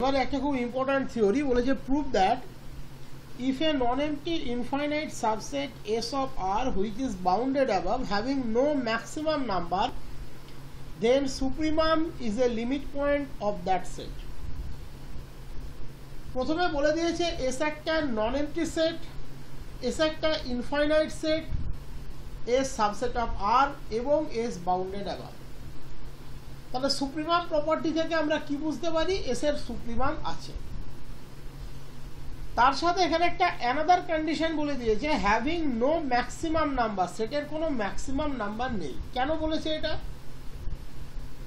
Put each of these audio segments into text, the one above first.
এবারে একটা খুব ইম্পর্টেন্ট থিওরি বলেছে prove that if a non-empty infinite subset S of R which is bounded above having no maximum number, then supremum is a limit point of that set. প্রথমে বলে দিয়েছে S একটা নন এমপ্টি set, S একটা infinite set, S subset of R এবং S bounded above. তাহলে supremum property থেকে আমরা কি বুঝতে পারি? S এর সুপ্রিমাম আছে। তার সাথে এখানে একটা অ্যানাদার কন্ডিশন বলে দিয়েছে হ্যাভিং নো ম্যাক্সিমাম নাম্বার, সেটের কোনো ম্যাক্সিমাম নাম্বার নেই। কেন বলেছে এটা?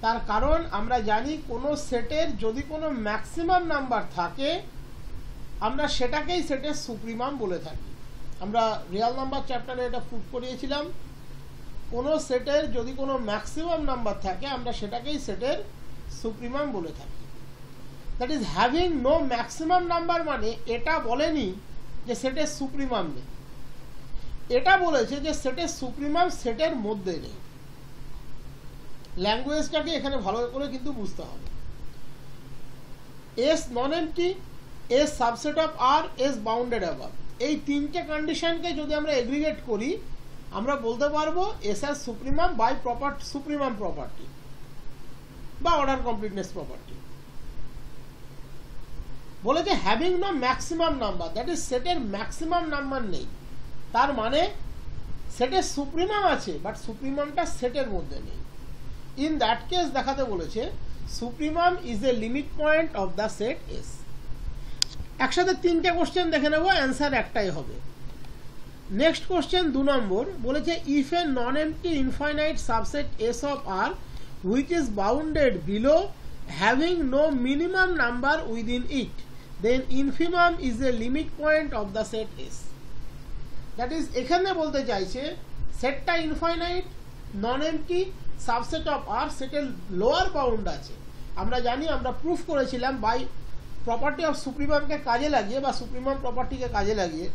তার কারণ আমরা জানি কোনো সেটের যদি কোনো ম্যাক্সিমাম নাম্বার থাকে আমরা সেটাকেই সেটের সুপ্রিমাম বলে থাকি। আমরা রিয়েল নাম্বার চ্যাপ্টারে এটা প্রুভ করিয়েছিলাম। কোনো সেটের যদি কোনো ম্যাক্সিমাম নাম্বার থাকে আমরা সেটাকেই সেটের সুপ্রিমাম বলে থাকি। That is having no maximum number মানে এটা বলেনি যে সেটের সুপ্রিমাম নেই, এটা বলেছে যে সেটের সুপ্রিমাম সেটের মধ্যে নেই। ল্যাঙ্গুয়েজটাকে এখানে ভালো করে কিন্তু বুঝতে হবে। S non empty, S subset of R, S bounded above, এই তিনটে কন্ডিশনকে যদি আমরা এগ্রিগেট করি আমরা বলতে পারবো এস আর সুপ্রিমাম বাই সুপ্রিমাম প্রপার্টি বা অর্ডার কমপ্লিটনেস প্রপার্টি। বলেছে having no maximum number, that is সেটের ম্যাক্সিমাম নাম্বার নেই, তার মানে সেটের সুপ্রিমাম আছে বাট সুপ্রিমামটা সেটের মধ্যে নেই। ইন দ্যাট কেস দেখাতে বলেছে supremum is a limit point of the set S. একসাথে তিনটে কোশ্চেন দেখে নেবো, অ্যান্সার একটাই হবে। নেক্সট কোশ্চেন 2 নম্বর বলেছে if a non empty infinite subset S of R which is bounded below having no minimum number within it, then infimum is a limit point of the set S. That is এখানে বলতে চাইছে সেটটা infinite, non empty, subset of R, সেটের lower bound আছে। আমরা জানি, আমরা proof করেছিলাম বাই প্রপার্টি অফ সুপ্রিমামকে কাজে লাগিয়ে বা সুপ্রিমাম প্রপার্টিকে কাজে লাগিয়ে।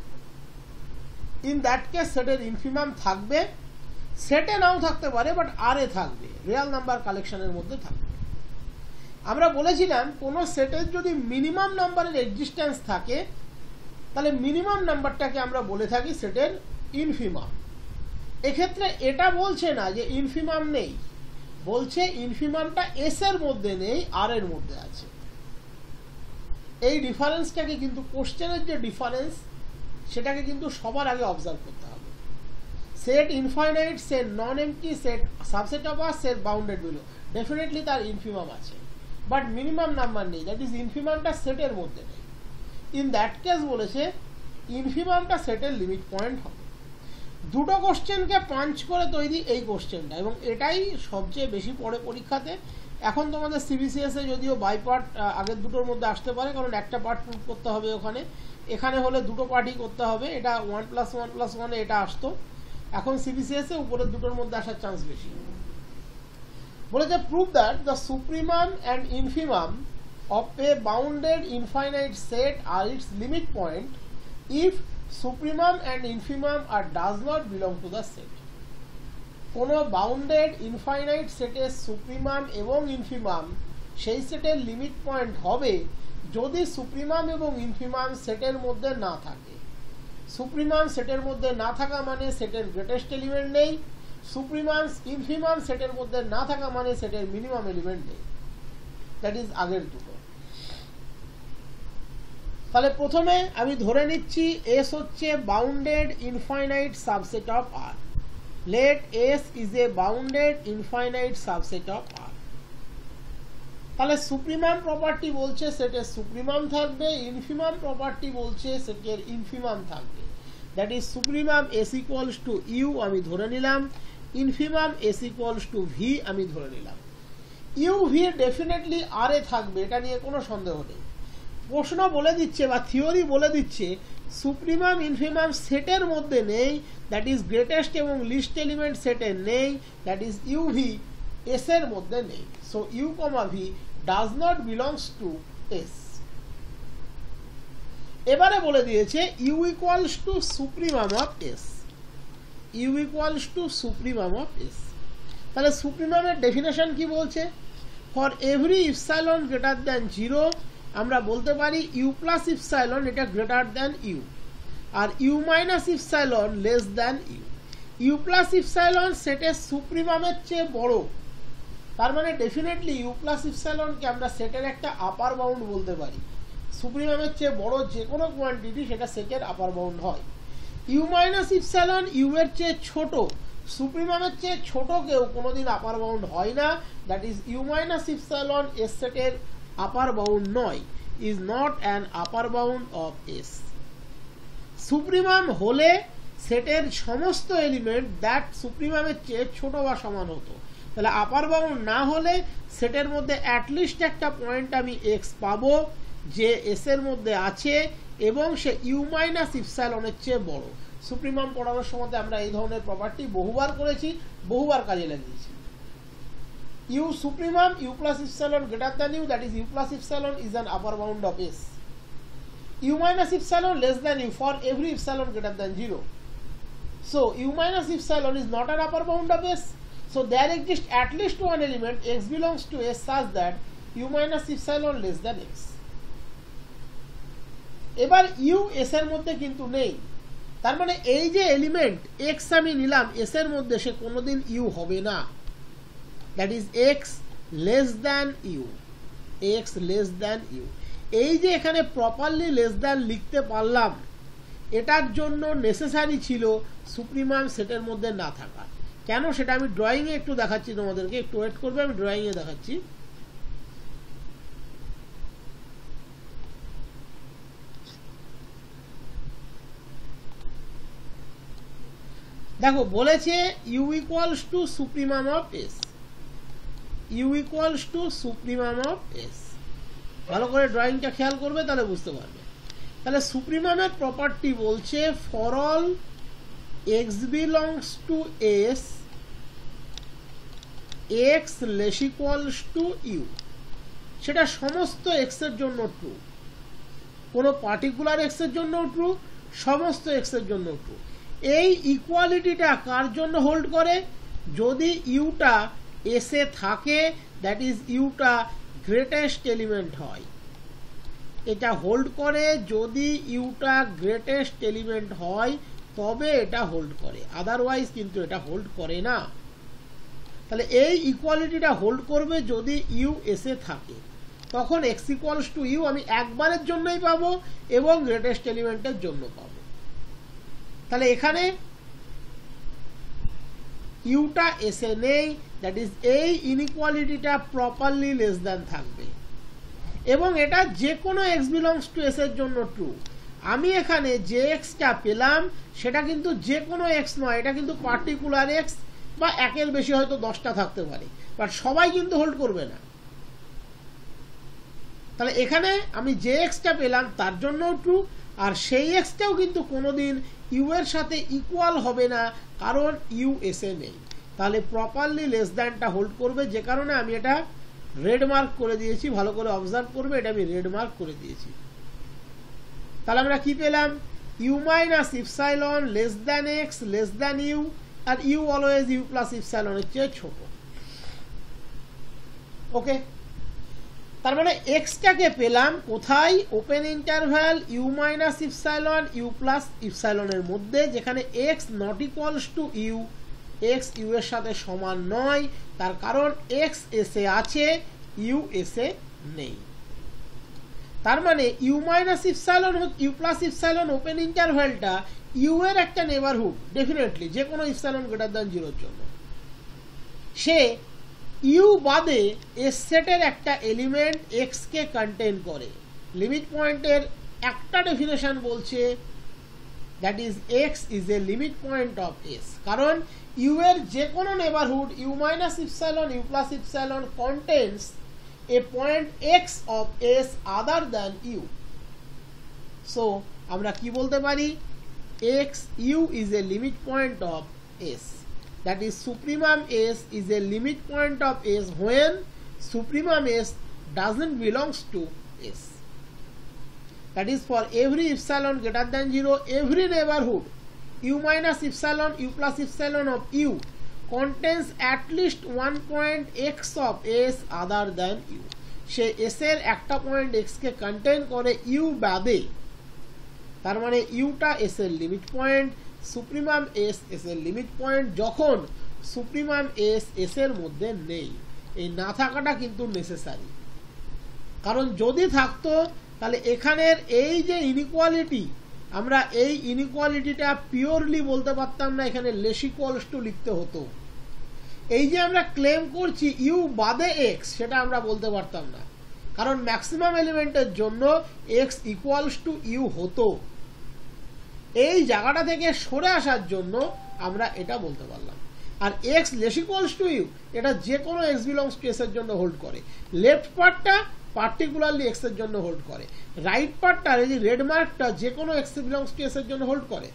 ইন দ্যাট কেস সেটের ইনফিমাম থাকবে, সেটে নাও থাকতে পারে বাট আর এ থাকবে, রিয়েল নাম্বার কালেকশনের মধ্যে থাকবে। আমরা বলেছিলাম কোন সেটের যদি মিনিমাম নাম্বারের এক্সিস্টেন্স থাকে তাহলে মিনিমাম নাম্বারটাকে আমরা বলে থাকি সেটের ইনফিমাম। এক্ষেত্রে এটা বলছে না যে ইনফিমাম নেই, বলছে ইনফিমামটা এস এর মধ্যে নেই, আর এর মধ্যে আছে। এই ডিফারেন্সটাকে কিন্তু কোশ্চেনের যে ডিফারেন্স সেটাকে কিন্তু সবার আগে অবজার্ভ করতে হবে। Set infinite, set non empty, set subset of R, set bounded below, definitely তার ইনফিমাম আছে বাট মিনিমাম নাম্বার নেই, দ্যাট ইজ ইনফিমামটা সেটের মধ্যে নেই। ইন দ্যাট কেস বলেছে ইনফিমামটা সেটের লিমিট পয়েন্ট হবে। দুটো কোশ্চেনকে পাঞ্চ করে তৈরি এই কোশ্চেনটা, এবং এটাই সবচেয়ে বেশি পড়ে পরীক্ষাতে। এখন তোমাদের সিবিসিএস এ যদিও বাই পার্ট আগের দুটোর মধ্যে আসতে পারে, কারণ একটা পার্ট প্রুভ করতে হবে ওখানে, এখানে হলে দুটো পার্টই করতে হবে। এটা 1+1+1 এটা আসতো, এখন সিবিসিএস এ উপরের দুটোর মধ্যে আসার চান্স বেশি। বলেছে prove that the supremum and infimum of a bounded infinite set are its limit point if supremum and infimum are does not belong to the set. কোনো বাউন্ডেড ইনফাইনাইট সেটের সুপ্রিমাম এবং infimum সেই সেটের limit point হবে যদি supremum এবং infimum সেটের মধ্যে না থাকে। সুপ্রিমাম সেটের মধ্যে না থাকা মানে সেটের গ্রেটেস্ট এলিমেন্ট নেই, সুপ্রিমাম ইনফিমাম সেটের মধ্যে না থাকা মানে সেটের মিনিমাম এলিমেন্ট নেই। দ্যাট ইজ আগের দুটো। তাহলে প্রথমে আমি ধরে নিচ্ছি এস হচ্ছে bounded infinite subset of R. Let S is a bounded infinite subset of R. তাহলে সুপ্রিমাম প্রপার্টি বলছে সেটের সুপ্রিমাম থাকবে, ইনফিমাম প্রপার্টি বলছে সেটের ইনফিমাম থাকবে। That is supremum S equals to U আমি ধরে নিলাম, infimum S equals to V আমি ধরে নিলাম। ইউ ভি ডেফিনেটলি আর এ থাকবে, এটা নিয়ে কোনো সন্দেহ নেই। প্রশ্ন বলে দিচ্ছে বা থিওরি বলে দিচ্ছে সুপ্রিমাম ইনফিমাম সেটের মধ্যে নেই, দ্যাট ইজ গ্রেটেস্ট এবং লিস্ট এলিমেন্ট সেটের নেই, that is U V S এর মধ্যে নেই। So U comma V does not belongs to S. এবারে বলে দিয়েছে U equals to supremum of S, U equals to supremum of S. তাহলে সুপ্রিমামের ডেফিনেশন কি বলছে? For every epsilon greater than 0 আমরা বলতে পারি ইউ প্লাস ইপসাইলন এটা গ্রেটার দ্যান ইউ, আর U minus epsilon less than U. U plus epsilon সেটের সুপ্রিমামের চেয়ে বড়, তার মানে ডেফিনেটলি ইউ প্লাস ইপসাইলনকে আমরা সেটের একটা আপার বাউন্ড বলতে পারি। সুপ্রিমামের চেয়ে বড় যে কোনো কোয়ান্টিটি সেটা সেটের আপার বাউন্ড হয়। ইউ মাইনাস ইপসাইলন ইউ এর চেয়ে ছোট, সুপ্রিমামের চেয়ে ছোট কেউ কোনোদিন আপার বাউন্ড হয় না, that is U minus epsilon S সেটের আপার বাউন্ড নয়, is not an upper bound of S. Supremum হলে সেটের সমস্ত এলিমেন্ট দ্যাট সুপ্রিমামের চেয়ে ছোট বা সমান হতো, তাহলে আপার বাউন্ড না হলে সেটের মধ্যে অ্যাটলিস্ট একটা পয়েন্ট আমি এক্স পাবো যে এস এর মধ্যে আছে এবং সে ইউ মাইনাস ইপসাইলনের চেয়ে বড়। সুপ্রিমাম পড়ানোর সময় আমরা এই ধরনের প্রপার্টি বহুবার করেছি, বহুবার কাজে লাগিয়েছি। U supremum U plus epsilon greater than U, that is U plus epsilon is an upper bound of S. U minus epsilon less than U for every epsilon greater than 0. So u minus epsilon is not an upper bound of S. So there exists at least one element x belongs to S such that u minus epsilon less than x. এবার u s এর মধ্যে কিন্তু নেই, তার মানে এই যে element x আমি নিলাম s এর মধ্যে সে কোনোদিন u হবে না, that is x less than u, x less than u। এই যে এখানে প্রপারলি লেস দ্যান লিখতে পারলাম, এটার জন্য নেসেসারি ছিল সুপ্রিমাম সেটের মধ্যে না থাকা। কেন সেটা আমি ড্রয়িংয়ে একটু দেখাচ্ছি তোমাদেরকে, একটু ওয়েট করবে, আমি ড্রয়িংয়ে দেখাচ্ছি। দেখো বলেছে U equals to supremum of S, U equals to supremum of S. ভালো করে ড্রয়িংটা খেয়াল করবে তাহলে বুঝতে পারবে। তাহলে সুপ্রিমামের প্রপার্টি বলছে for all X belongs to S X less equals to U, সেটা সমস্ত এক্স এর জন্য ট্রু, কোনো পার্টিকুলার এক্স এর জন্য ট্রু, সমস্ত এক্স এর জন্য ট্রু। এই ইকুয়ালিটিটা কার জন্য হোল্ড করে? যদি ইউটা এস এ থাকে, দ্যাট ইজ ইউটা গ্রেটেস্ট এলিমেন্ট হয়। এটা হোল্ড করে যদি ইউটা গ্রেটেস্ট এলিমেন্ট হয় তবে এটা হোল্ড করে, আদারওয়াইজ কিন্তু এটা হোল্ড করে না। তাহলে এই ইকুয়ালিটিটা হোল্ড করবে যদি ইউ এস এ থাকে, তখন এক্স ইকুয়ালস টু ইউ আমি একবারের জন্যই পাবো এবং গ্রেটেস্ট এলিমেন্টের জন্য পাবো। তাহলে এখানে ইউটা এস এ নেই, দ্যাট ইজ এই ইনইকুয়ালিটিটা প্রপারলি লেস দ্যান থাকবে এবং এটা যে কোনো এক্স বিলংস টু এস এর জন্য ট্রু। আমি এখানে যে এক্সটা পেলাম সেটা কিন্তু যে কোনো এক্স নয়, এটা কিন্তু পার্টিকুলার এক্স বা একের বেশি হয়তো 10টা থাকতে পারে, বাট সবাই কিন্তু হোল্ড করবে না। তাহলে এখানে আমি যে এক্সটা পেলাম তার জন্যও ট্রু, আর সেই এক্সটাও কিন্তু কোনোদিন ইউ এর সাথে ইকুয়াল হবে না, কারণ ইউ এস এ নেই। তাহলে প্রপারলি লেস দ্যানটা হোল্ড করবে, যে কারণে আমি এটা রেড মার্ক করে দিয়েছি। ভালো করে অবজার্ভ করবে, এটা আমি রেড মার্ক করে দিয়েছি। তাহলে আমরা কি পেলাম? U minus epsilon less than x less than you, আর ইউ অলওয়েজ ইউ প্লাস ইপসাইলনের চেয়ে ছোট। ওকে, তার মানে এক্সটাকে পেলাম কোথায়? Open interval u minus epsilon you plus ইপসাইলনের মধ্যে, যেখানে x not equals to u, x u এর সাথে সমান নয়, তার কারণ এক্স এস এ আছে, ইউ এস এ নেই। তার মানে u minus epsilon you plus epsilon open ইন্টারভ্যালটা ইউ এর একটা নেবারহুড, ডেফিনেটলি যে কোনো ইপসাইলন গ্রেটার দ্যান 0 এর জন্য। সে ইউ বাদে এস সেটের একটা এলিমেন্ট এক্স কে কন্টেন করে। লিমিট পয়েন্টের একটা ডেফিনেশন বলছে that is X is a limit point of S, কারণ ইউ এর যে কোনো neighbourhood U minus epsilon you plus epsilon contains a point X of S other than U. So আমরা কি বলতে পারি? X U is a limit point of S, that is supremum s is a limit point of s when supremum s doesn't belongs to s. That is for every epsilon greater than 0, every neighborhood u minus epsilon u plus epsilon of u contains at least one point x of s other than u. Say S এর একটা point x কে contain করে you বাদে, তার মানে Yuta S এর limit point, supremum S S এর limit point যখন supremum S S এর মধ্যে নেই। এই না থাকাটা কিন্তু নেসেসারি, কারণ যদি থাকতো তাহলে এখানের এই যে ইনইকুয়ালিটি, আমরা এই ইনইকুয়ালিটিটা পিওরলি বলতে পারতাম না, এখানে লেস ইকুয়ালস টু লিখতে হতো। এই যে আমরা ক্লেম করছি ইউ বাদে এক্স, সেটা আমরা বলতে পারতাম না, কারণ ম্যাক্সিমাম এলিমেন্টের জন্য এক্স ইকুয়ালস টু ইউ হতো। এই জায়গাটা থেকে সরে আসার জন্য আমরা এটা বলতে পারলাম। আর x less equals to u, এটা যে কোনো এক্স বিলংস টু এস এর জন্য হোল্ড করে। লেফট পার্টটা পার্টিকুলারলি এক্স এর জন্য হোল্ড করে, রাইট পার্টটা এই যে রেড মার্কটা যে কোনো এক্স বিলংস টু এস এর জন্য হোল্ড করে,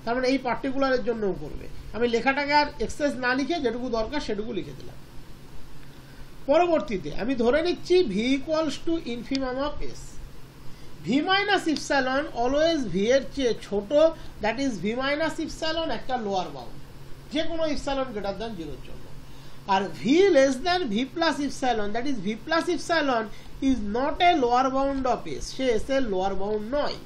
তার মানে এই পার্টিকুলারের জন্যও করবে। আমি লেখাটাকে আর এক্সেস না লিখে যেটুকু দরকার সেটুকু লিখে দিলাম। পরবর্তীতে আমি ধরে নিচ্ছি v equals to infimum of S, v minus epsilon always v এর চেয়ে ছোট, that is v minus epsilon একটা লোয়ার বাউন্ড যে কোনো ইপসাইলন গ্রেটার দ্যান জিরোর জন্য। আর v less than v plus epsilon, that is v plus epsilon is not a lower bound of S, সে এস এর লোয়ার বাউন্ড নয়।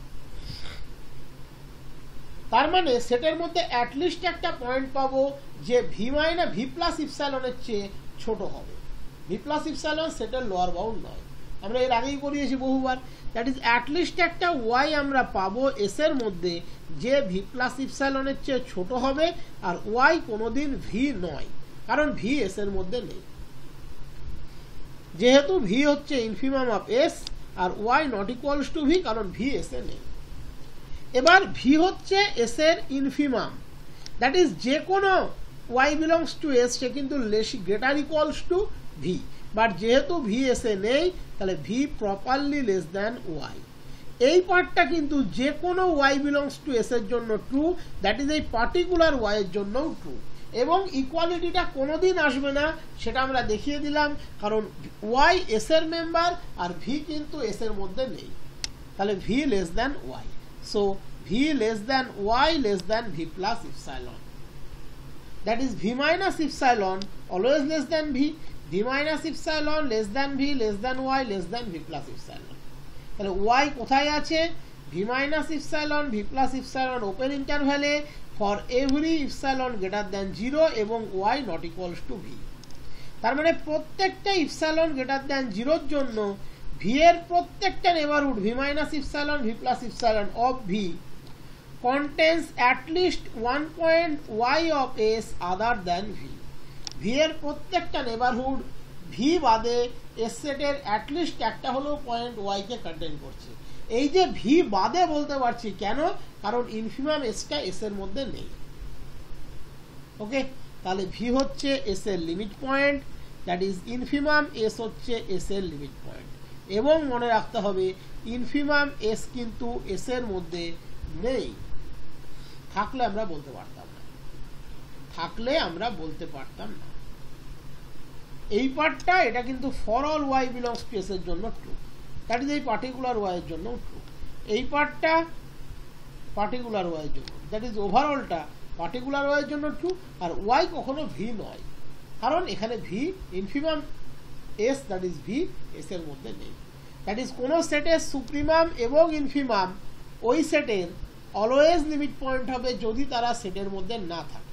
তার মানে সেটের মধ্যে অ্যাটলিস্ট একটা পয়েন্ট পাবো যে ভি মাইনাস ভি প্লাস ইপসাইলনের চেয়ে ছোট হবে। ভি প্লাস ইপসাইলন সেটের লোয়ার বাউন্ড নয়, আমরা এর আগেই করিয়েছি বহুবার। দ্যাট ইজ অ্যাটলিস্ট একটা ওয়াই আমরা পাবো এস এর মধ্যে যে ভি প্লাস ইপসাইলনের চেয়ে ছোট হবে, আর ওয়াই কোনোদিন ভি নয়, কারণ ভি এস এর মধ্যে নেই। যেহেতু ভি হচ্ছে ইনফিমাম অফ এস আর Y not equals to V, কারণ ভি এস এ নেই। এবার ভি হচ্ছে এস এর ইনফিমাম, দ্যাট ইজ যে কোনো ওয়াই বিলংস টু এস সে কিন্তু less greater equals to V, but যেহেতু ভি এস এ নেই তাহলে V properly less than Y. এই পার্টটা কিন্তু যে কোনো ওয়াই বিলংস টু এস এর জন্য ট্রু, দ্যাট ইজ এই পার্টিকুলার ওয়াই এর জন্যও ট্রু। এবং ইকুয়ালিটিটা কোনোদিন আসবে না সেটা আমরা দেখিয়ে দিলাম, কারণ ওয়াই এস এর মেম্বার আর ভি কিন্তু এস এর মধ্যে নেই, তাহলে V less than Y. So v less than y less than v plus epsilon, that is v minus epsilon always less than v, v minus epsilon less than v less than y less than v plus epsilon। তাহলে y কোথায় আছে? v minus epsilon v plus epsilon open interval A for every epsilon greater than 0 এবং y not equals to v। তার মানে প্রত্যেকটা epsilon greater than 0 এর জন্য v এর প্রত্যেকটা neighbourhood v minus epsilon v plus epsilon of v contains at least one point y of s other than v। v এর প্রত্যেকটা নেবারহুড v বাদে s সেটের at least একটা হলেও পয়েন্ট y কে কন্টেইন করছে। এই যে v বাদে বলতে পারছি কেন? কারণ ইনফিমাম s টা s এর মধ্যে নেই। ওকে, তাহলে v হচ্ছে s এর limit point, that is infimum s হচ্ছে s এর লিমিট পয়েন্ট। এবং মনে রাখতে হবে ইনফিমাম এস কিন্তু এস এর মধ্যে নেই, থাকলে আমরা বলতে পারতাম না, এই পার্টটা এটা কিন্তু for all Y belongs to S এর জন্য ট্রু, দ্যাট ইজ এই পার্টিকুলার ওয়াই এর জন্য ট্রু। এই পার্টটা পার্টিকুলার ওয়াই এর জন্য, দ্যাট ইজ ওভারঅলটা পার্টিকুলার ওয়াই এর জন্য ট্রু। আর ওয়াই কখনো ভি নয়, কারণ এখানে V infimum S that is V S এর মধ্যে নেই। দ্যাট ইজ কোন সেটের সুপ্রিমাম এবং ইনফিমাম ওই সেটের অলওয়েজ লিমিট পয়েন্ট হবে যদি তারা সেটের মধ্যে না থাকে।